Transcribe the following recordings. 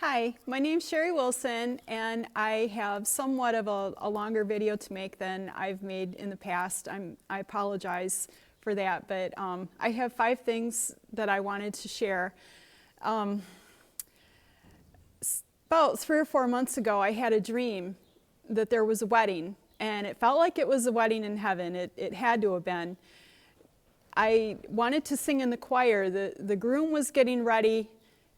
Hi, my name's Sherry Wilson, and I have somewhat of a longer video to make than I've made in the past. I apologize for that, but I have 5 things that I wanted to share. About 3 or 4 months ago, I had a dream that there was a wedding, and it felt like it was a wedding in heaven. It had to have been. I wanted to sing in the choir. The groom was getting ready.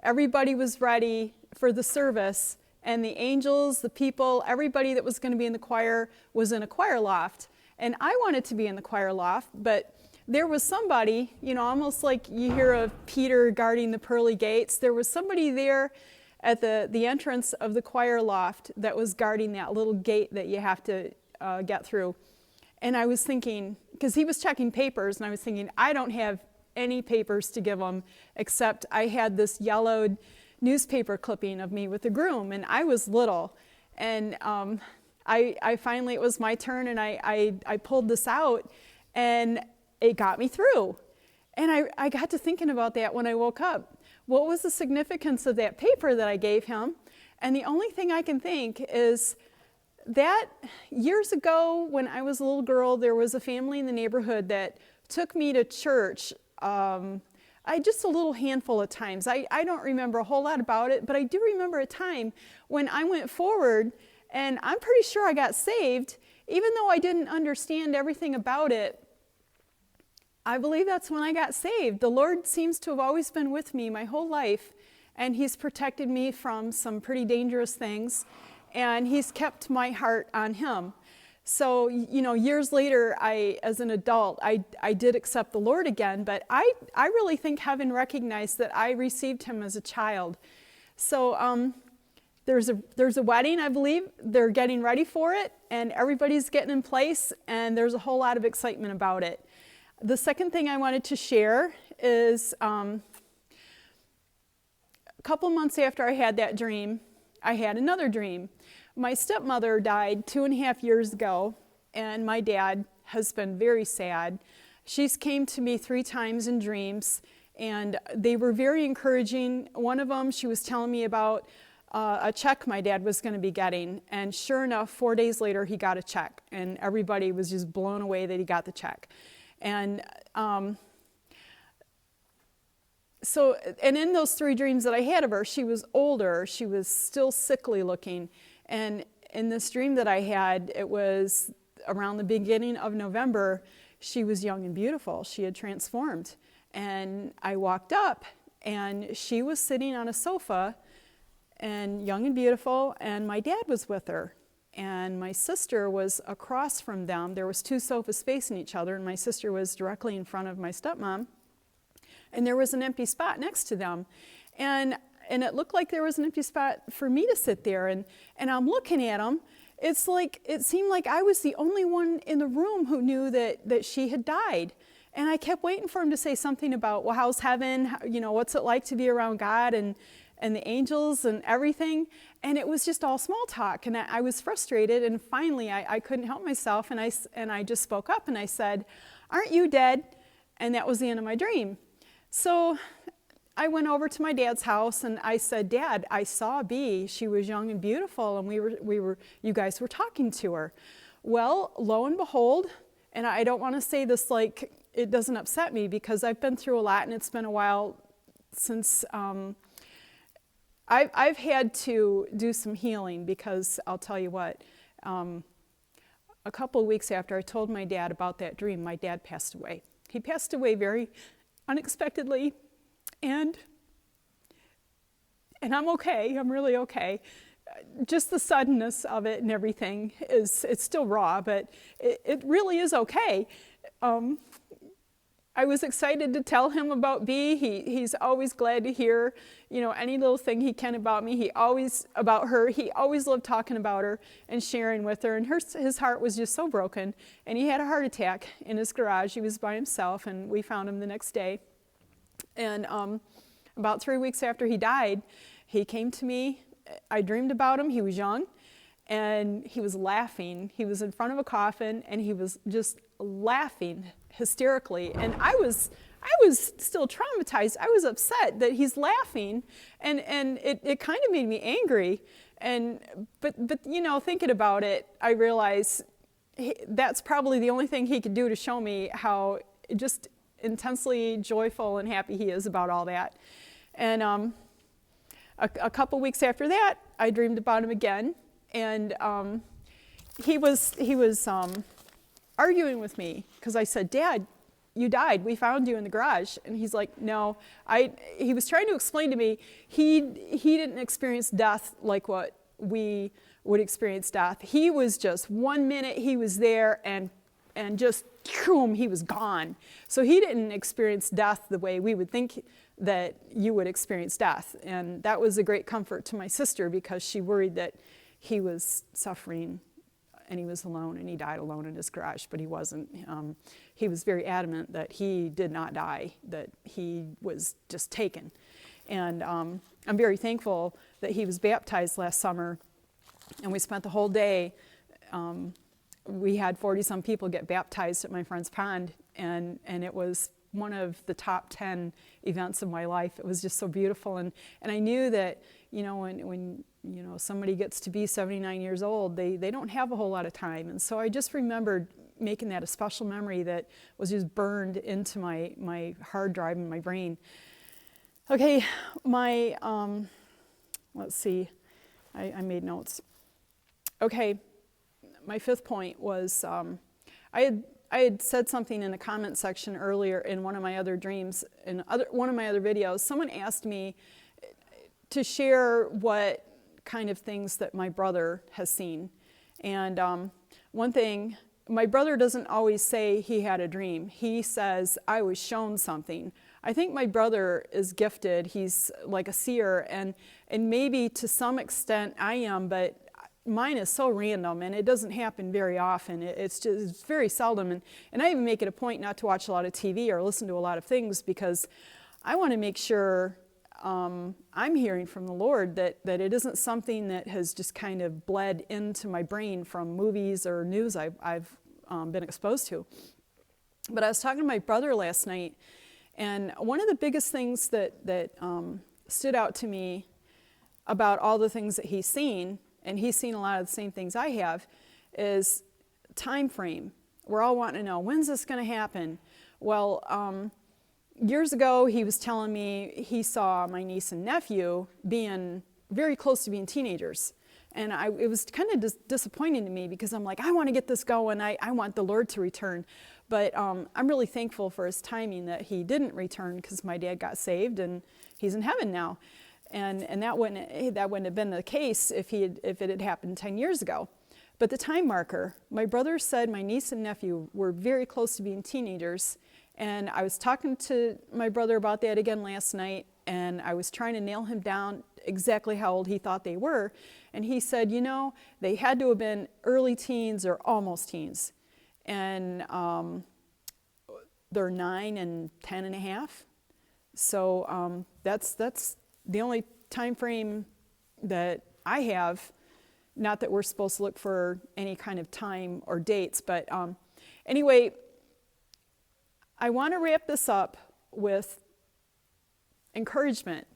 Everybody was ready for the service, and the angels, the people, everybody that was going to be in the choir was in a choir loft. And I wanted to be in the choir loft, but there was somebody, almost like you hear of Peter guarding the pearly gates. There was somebody there at the entrance of the choir loft that was guarding that little gate that you have to get through. And I was thinking, because he was checking papers, and I was thinking, I don't have any papers to give him, except I had this yellowed newspaper clipping of me with the groom, and I was little. And I finally, it was my turn, and I pulled this out, and it got me through. And I got to thinking about that when I woke up. What was the significance of that paper that I gave him? And the only thing I can think is that years ago, when I was a little girl, there was a family in the neighborhood that took me to church just a little handful of times. I don't remember a whole lot about it, but I do remember a time when I went forward, and I'm pretty sure I got saved, even though I didn't understand everything about it. I believe that's when I got saved. The Lord seems to have always been with me my whole life, and He's protected me from some pretty dangerous things, and He's kept my heart on Him. So, years later, as an adult, I did accept the Lord again, but I really think heaven recognized that I received Him as a child. So there's a wedding, I believe. They're getting ready for it, and everybody's getting in place, and there's a whole lot of excitement about it. The second thing I wanted to share is a couple months after I had that dream, I had another dream. My stepmother died 2.5 years ago, and my dad has been very sad. She's came to me 3 times in dreams, and they were very encouraging. One of them, she was telling me about a check my dad was going to be getting, and sure enough, 4 days later, he got a check, and everybody was just blown away that he got the check. And and in those 3 dreams that I had of her, she was older, she was still sickly looking. And in this dream that I had, it was around the beginning of November, she was young and beautiful. She had transformed. And I walked up, and she was sitting on a sofa, and young and beautiful, and my dad was with her. And my sister was across from them. There was 2 sofas facing each other, and my sister was directly in front of my stepmom. And there was an empty spot next to them. And it looked like there was an empty spot for me to sit there. And I'm looking at them. It seemed like I was the only one in the room who knew that she had died. And I kept waiting for him to say something about, well, how's heaven? What's it like to be around God and the angels and everything? And it was just all small talk. And I was frustrated. And finally, I couldn't help myself. And I just spoke up and I said, "Aren't you dead?" And that was the end of my dream. So I went over to my dad's house and I said, "Dad, I saw Bee. She was young and beautiful, and you guys were talking to her." Well, lo and behold, and I don't want to say this like it doesn't upset me, because I've been through a lot, and it's been a while since I've had to do some healing, because I'll tell you what, a couple of weeks after I told my dad about that dream, my dad passed away. He passed away very unexpectedly, and I'm okay. I'm really okay. Just the suddenness of it and everything it's still raw, but it really is okay. I was excited to tell him about Bee. He's always glad to hear, any little thing he can about me. About her. He always loved talking about her and sharing with her. And his heart was just so broken. And he had a heart attack in his garage. He was by himself, and we found him the next day. And about 3 weeks after he died, he came to me. I dreamed about him. He was young, and he was laughing. He was in front of a coffin, and he was just laughing hysterically. And I was I was still traumatized. I was upset that he's laughing, and it kind of made me angry. But thinking about it, I realized that's probably the only thing he could do to show me how just intensely joyful and happy he is about all that. And a couple weeks after that, I dreamed about him again, and he was arguing with me because I said, "Dad, you died. We found you in the garage." And he's like, "No." He was trying to explain to me he didn't experience death like what we would experience death. He was just 1 minute he was there and just boom, he was gone. So he didn't experience death the way we would think that you would experience death. And that was a great comfort to my sister because she worried that he was suffering and he was alone and he died alone in his garage, but he wasn't. He was very adamant that he did not die, that he was just taken. And I'm very thankful that he was baptized last summer, and we spent the whole day. We had 40-some people get baptized at my friend's pond, and it was one of the top 10 events of my life. It was just so beautiful, and I knew that when somebody gets to be 79 years old, they don't have a whole lot of time, and so I just remembered making that a special memory that was just burned into my hard drive in my brain. Okay, let's see, I made notes. Okay, my fifth point was I had said something in the comment section earlier in one of my other dreams, one of my other videos. Someone asked me to share what kind of things that my brother has seen. And one thing, my brother doesn't always say he had a dream. He says, "I was shown something." I think my brother is gifted. He's like a seer, and maybe to some extent I am, but mine is so random and it doesn't happen very often. It's very seldom, and I even make it a point not to watch a lot of TV or listen to a lot of things because I want to make sure I'm hearing from the Lord, that it isn't something that has just kind of bled into my brain from movies or news I've been exposed to. But I was talking to my brother last night, and one of the biggest things that stood out to me about all the things that he's seen, and he's seen a lot of the same things I have, is time frame. We're all wanting to know, when's this going to happen? Well, years ago, he was telling me he saw my niece and nephew being very close to being teenagers. And it was kind of disappointing to me because I'm like, I want to get this going. I want the Lord to return. But I'm really thankful for his timing that he didn't return, because my dad got saved and he's in heaven now. And that wouldn't have been the case if it had happened 10 years ago. But the time marker, my brother said my niece and nephew were very close to being teenagers. And I was talking to my brother about that again last night, and I was trying to nail him down exactly how old he thought they were. And he said, they had to have been early teens or almost teens. And they're 9 and 10 and a half. So that's the only time frame that I have. Not that we're supposed to look for any kind of time or dates, but anyway, I want to wrap this up with encouragement.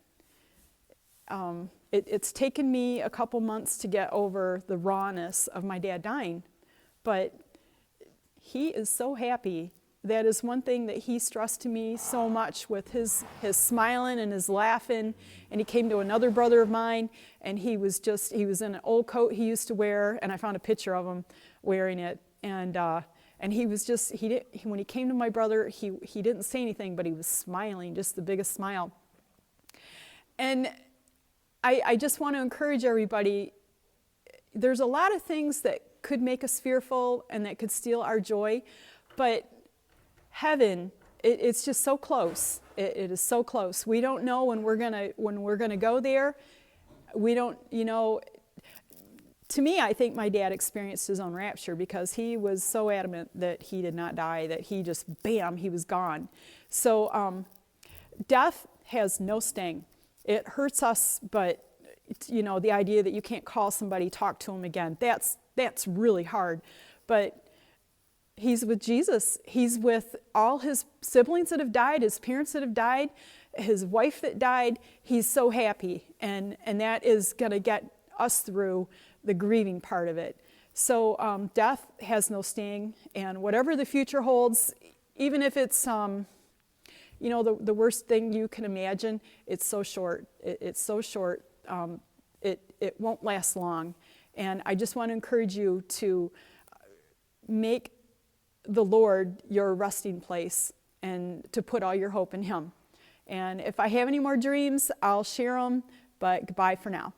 It's taken me a couple months to get over the rawness of my dad dying, but he is so happy. That is one thing that he stressed to me so much, with his smiling and his laughing. And he came to another brother of mine, and he was in an old coat he used to wear, and I found a picture of him wearing it. And he was when he came to my brother, he didn't say anything, but he was smiling, just the biggest smile. And I just want to encourage everybody, there's a lot of things that could make us fearful and that could steal our joy, but heaven, it's just so close. It is so close. We don't know when we're gonna go there. We don't, to me, I think my dad experienced his own rapture, because he was so adamant that he did not die, that he just, bam, he was gone. So death has no sting. It hurts us, but the idea that you can't call somebody, talk to them again, that's really hard. But He's with Jesus. He's with all his siblings that have died, his parents that have died, his wife that died. He's so happy. And that is going to get us through the grieving part of it. So death has no sting. And whatever the future holds, even if it's, the worst thing you can imagine, it's so short. It's so short. It won't last long. And I just want to encourage you to make the Lord your resting place and to put all your hope in him. And if I have any more dreams, I'll share them, but goodbye for now.